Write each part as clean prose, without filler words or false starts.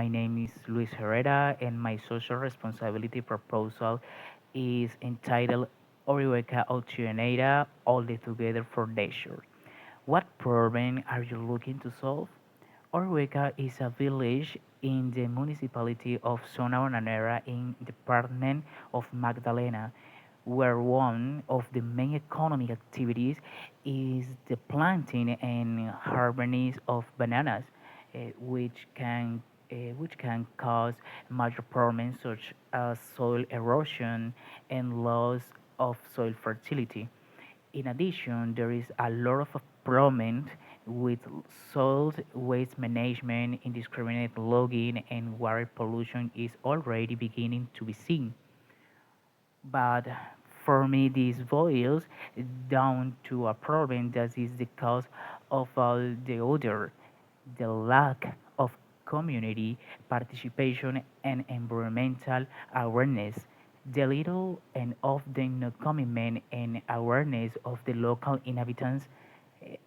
My name is Luis Herrera, and my social responsibility proposal is entitled Orihueca Oxigenada All Together for Nature. What problem are you looking to solve? Orihueca is a village in the municipality of Zona Bananera in department of Magdalena, where one of the main economic activities is the planting and harvesting of bananas, which can cause major problems such as soil erosion and loss of soil fertility. In addition, there is a lot of problem with soil waste management, indiscriminate logging, and water pollution is already beginning to be seen. But for me, this boils down to a problem that is the cause of all the other, the lack of community participation and environmental awareness. The little and often no commitment and awareness of the local inhabitants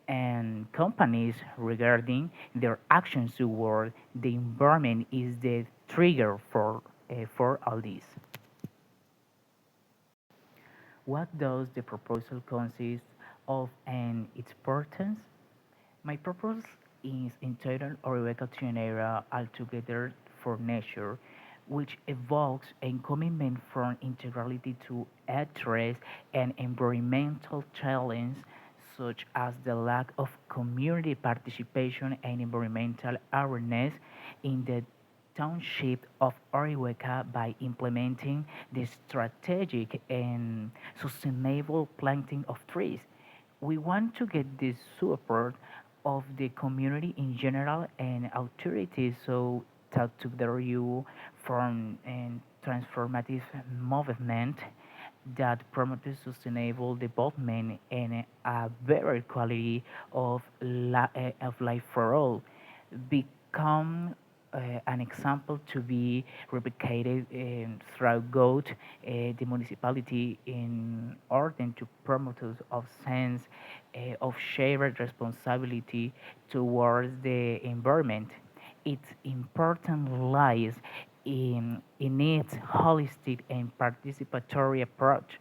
and companies regarding their actions toward the environment is the trigger for all this. What does the proposal consist of and its importance? My purpose is entitled Orihueca Oxigenada All Together for Nature, which evokes a commitment from integrality to address an environmental challenge such as the lack of community participation and environmental awareness in the township of Orihueca by implementing the strategic and sustainable planting of trees. We want to get the support of the community in general and authorities so that together you form a transformative movement that promotes sustainable development and a better quality of life for all. Become an example to be replicated throughout the municipality in order to promote a sense of shared responsibility towards the environment. Its importance lies in its holistic and participatory approach.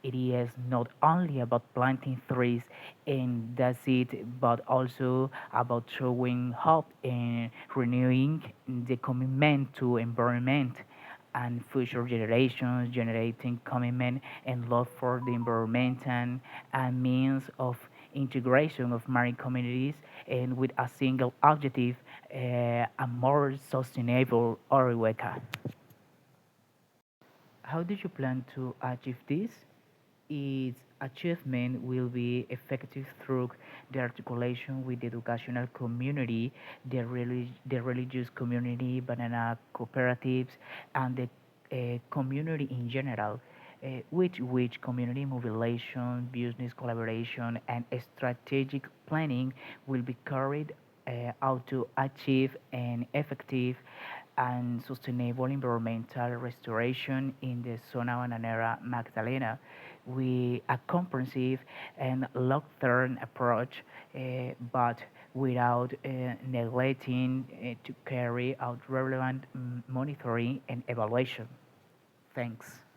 It is not only about planting trees and that's it, but also about showing hope and renewing the commitment to environment and future generations, generating commitment and love for the environment and a means of integration of marine communities and with a single objective, a more sustainable Orihueca. How do you plan to achieve this? Its achievement will be effective through the articulation with the educational community, the religious community, banana cooperatives, and the community in general, which community mobilization, business collaboration, and strategic planning will be carried out to achieve an effective and sustainable environmental restoration in the Zona Bananera Magdalena with a comprehensive and long-term approach, but without neglecting to carry out relevant monitoring and evaluation. Thanks.